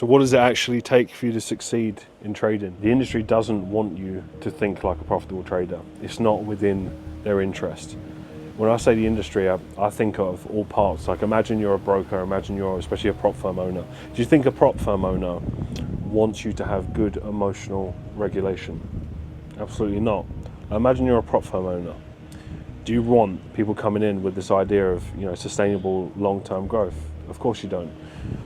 So what does it actually take for you to succeed in trading? The industry doesn't want you to think like a profitable trader. It's not within their interest. When I say the industry, I think of all parts. Like imagine you're a broker, imagine you're especially a prop firm owner. Do you think a prop firm owner wants you to have good emotional regulation? Absolutely not. Imagine you're a prop firm owner. Do you want people coming in with this idea of, sustainable long-term growth? Of course you don't.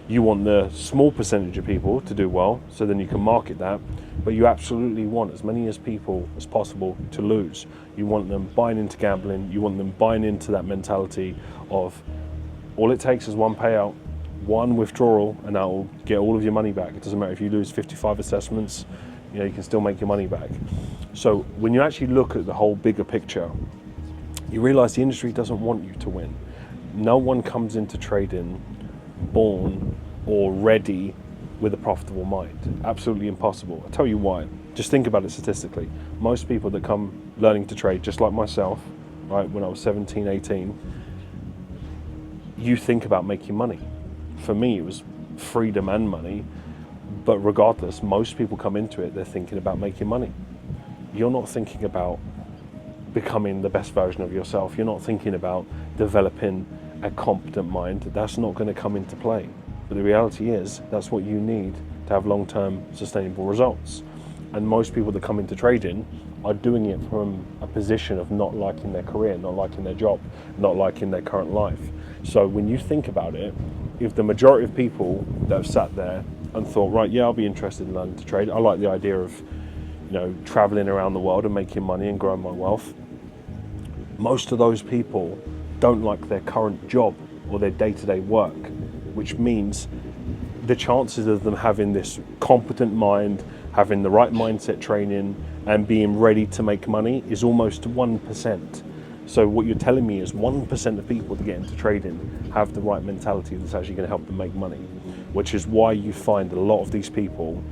You want the small percentage of people to do well, so then you can market that, but you absolutely want as many as people as possible to lose. You want them buying into gambling, you want them buying into that mentality of all it takes is one payout, one withdrawal, and that will get all of your money back. It doesn't matter if you lose 55 assessments, you can still make your money back. So when you actually look at the whole bigger picture, you realize the industry doesn't want you to win. No one comes into trading born or ready with a profitable mind. Absolutely impossible. I'll tell you why. Just think about it statistically. Most people that come learning to trade, just like myself, right, when I was 17, 18, you think about making money. For me, it was freedom and money, but regardless, most people come into it, they're thinking about making money. You're not thinking about becoming the best version of yourself. You're not thinking about developing a competent mind. That's not going to come into play. But the reality is that's what you need to have long-term sustainable results. And most people that come into trading are doing it from a position of not liking their career, not liking their job, not liking their current life. So when you think about it, if the majority of people that have sat there and thought, right, yeah, I'll be interested in learning to trade. I like the idea of, traveling around the world and making money and growing my wealth. Most of those people don't like their current job or their day-to-day work, which means the chances of them having this competent mind, having the right mindset training, and being ready to make money is almost 1%. So what you're telling me is 1% of people that get into trading have the right mentality that's actually going to help them make money, which is why you find a lot of these people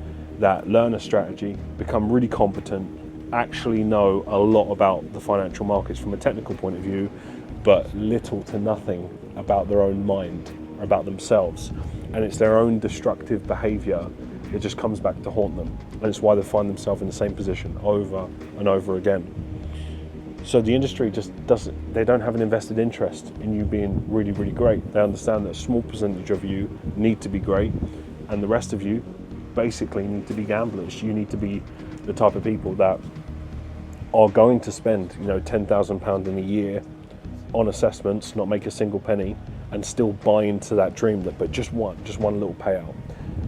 that learn a strategy, become really competent, actually know a lot about the financial markets from a technical point of view, but little to nothing about their own mind, about themselves. And it's their own destructive behavior that just comes back to haunt them. And it's why they find themselves in the same position over and over again. So the industry just they don't have an invested interest in you being really, really great. They understand that a small percentage of you need to be great, and the rest of you basically need to be gamblers. You need to be the type of people that are going to spend, £10,000 in a year on assessments, not make a single penny, and still buy into that dream but just one little payout.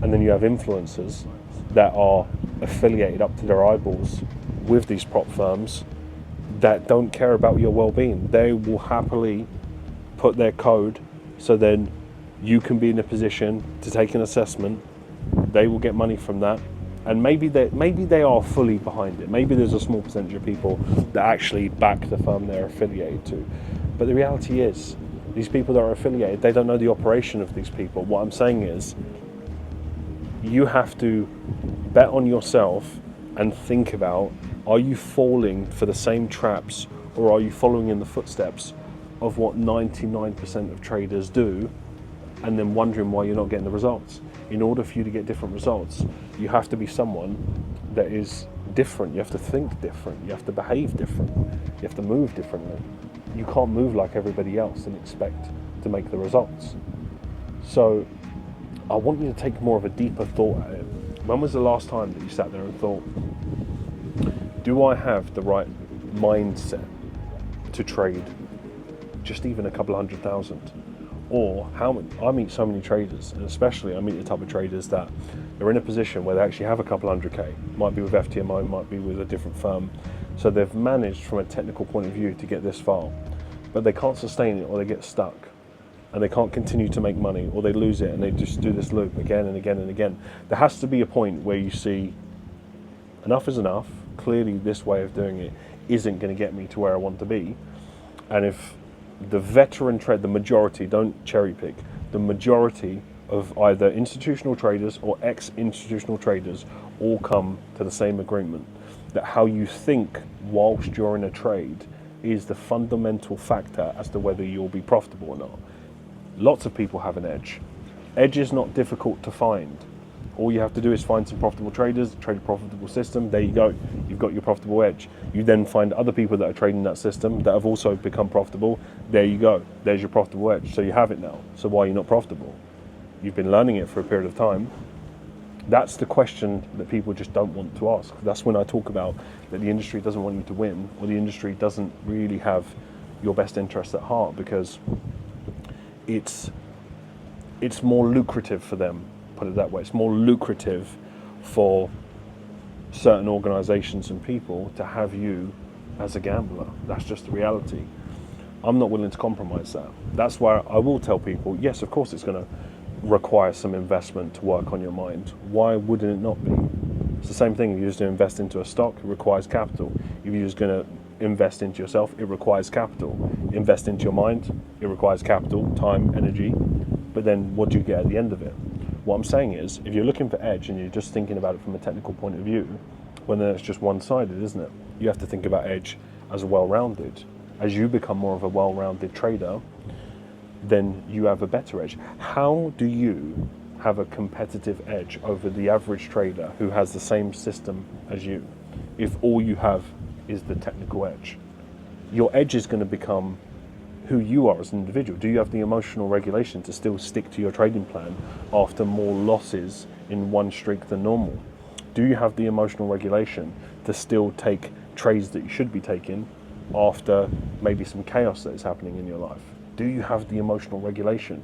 And then you have influencers that are affiliated up to their eyeballs with these prop firms that don't care about your well-being. They will happily put their code so then you can be in a position to take an assessment. They will get money from that. And maybe they are fully behind it. Maybe there's a small percentage of people that actually back the firm they're affiliated to. But the reality is, these people that are affiliated, they don't know the operation of these people. What I'm saying is, you have to bet on yourself and think about, are you falling for the same traps, or are you following in the footsteps of what 99% of traders do, and then wondering why you're not getting the results? In order for you to get different results, you have to be someone that is different. You have to think different. You have to behave different. You have to move differently. You can't move like everybody else and expect to make the results. So I want you to take more of a deeper thought at it. When was the last time that you sat there and thought, do I have the right mindset to trade just even a couple of $100,000? Or I meet so many traders, and especially I meet the type of traders that are in a position where they actually have a couple 100K, might be with FTMO, might be with a different firm. So they've managed from a technical point of view to get this far, but they can't sustain it, or they get stuck and they can't continue to make money, or they lose it and they just do this loop again and again and again. There has to be a point where you see enough is enough. Clearly this way of doing it isn't going to get me to where I want to be. And if the veteran trade, the majority, don't cherry pick, the majority of either institutional traders or ex-institutional traders all come to the same agreement that how you think whilst you're in a trade is the fundamental factor as to whether you'll be profitable or not. Lots of people have an edge. Edge is not difficult to find. All you have to do is find some profitable traders, trade a profitable system. There you go. You've got your profitable edge. You then find other people that are trading that system that have also become profitable. There you go. There's your profitable edge. So you have it now. So why are you not profitable? You've been learning it for a period of time. That's the question that people just don't want to ask. That's when I talk about that the industry doesn't want you to win, or the industry doesn't really have your best interests at heart, because it's more lucrative for them, put it that way. It's more lucrative for certain organizations and people to have you as a gambler. That's just the reality. I'm not willing to compromise that. That's why I will tell people, yes, of course it's going to require some investment to work on your mind. Why wouldn't it not be? It's the same thing. If you're just going to invest into a stock, it requires capital. If you're just going to invest into yourself, it requires capital. Invest into your mind, it requires capital, time, energy. But then what do you get at the end of it? What I'm saying is, if you're looking for edge and you're just thinking about it from a technical point of view, well, then it's just one-sided, isn't it? You have to think about edge as well-rounded. As you become more of a well-rounded trader, then you have a better edge. How do you have a competitive edge over the average trader who has the same system as you, if all you have is the technical edge? Your edge is going to become who you are as an individual. Do you have the emotional regulation to still stick to your trading plan after more losses in one streak than normal? Do you have the emotional regulation to still take trades that you should be taking after maybe some chaos that is happening in your life? Do you have the emotional regulation?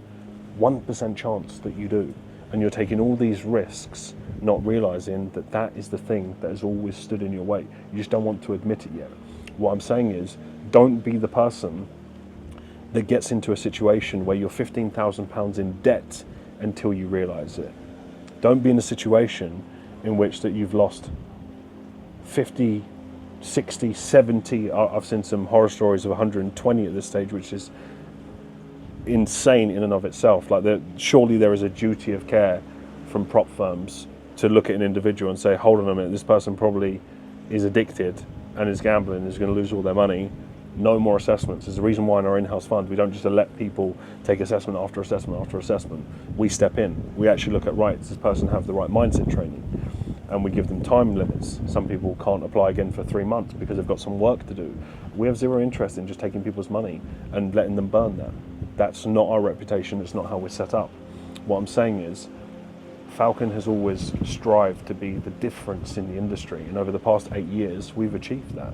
1% chance that you do. And you're taking all these risks, not realizing that that is the thing that has always stood in your way. You just don't want to admit it yet. What I'm saying is, don't be the person that gets into a situation where you're £15,000 in debt until you realize it. Don't be in a situation in which that you've lost 50, 60, 70, I've seen some horror stories of 120 at this stage, which is insane in and of itself. Like, surely there is a duty of care from prop firms to look at an individual and say, hold on a minute, this person probably is addicted and is gambling, is going to lose all their money. No more assessments. There's a reason why in our in-house fund we don't just let people take assessment after assessment after assessment. We step in. We actually look at, right, does this person have the right mindset training? And we give them time limits. Some people can't apply again for 3 months because they've got some work to do. We have zero interest in just taking people's money and letting them burn that. That's not our reputation. It's not how we're set up. What I'm saying is, Falcon has always strived to be the difference in the industry, and over the past 8 years we've achieved that.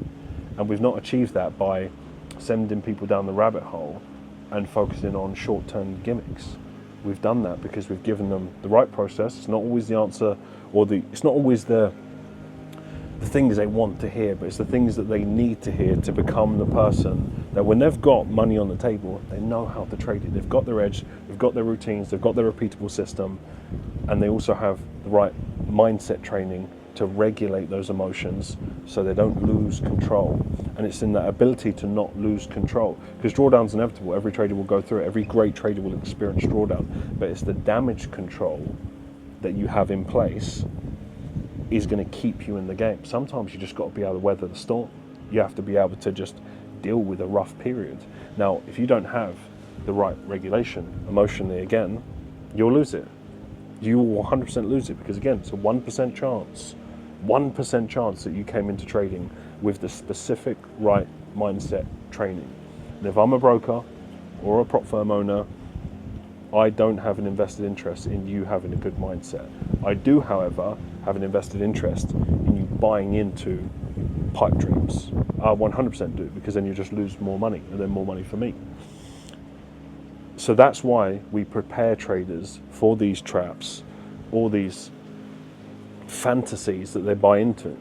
And we've not achieved that by sending people down the rabbit hole and focusing on short-term gimmicks. We've done that because we've given them the right process. It's not always the answer, or it's not always the things they want to hear, but it's the things that they need to hear to become the person that, when they've got money on the table, they know how to trade it. They've got their edge, they've got their routines, they've got their repeatable system, and they also have the right mindset training to regulate those emotions so they don't lose control. And it's in that ability to not lose control, because drawdown's inevitable. Every trader will go through it. Every great trader will experience drawdown, but it's the damage control that you have in place is going to keep you in the game. Sometimes you just got to be able to weather the storm. You have to be able to just deal with a rough period. Now, if you don't have the right regulation emotionally, again, you'll lose it. You will 100% lose it, because again, it's a 1% chance. 1% chance that you came into trading with the specific right mindset training. And if I'm a broker or a prop firm owner, I don't have an invested interest in you having a good mindset. I do, however, have an invested interest in you buying into pipe dreams. I 100% do, because then you just lose more money, and then more money for me. So that's why we prepare traders for these traps, all these fantasies that they buy into.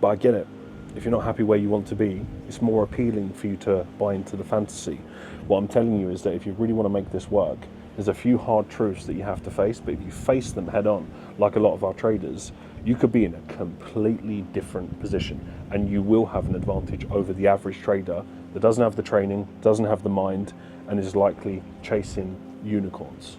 But I get it. If you're not happy where you want to be, it's more appealing for you to buy into the fantasy. What I'm telling you is that if you really want to make this work, there's a few hard truths that you have to face, but if you face them head on, like a lot of our traders, you could be in a completely different position, and you will have an advantage over the average trader that doesn't have the training, doesn't have the mind, and is likely chasing unicorns.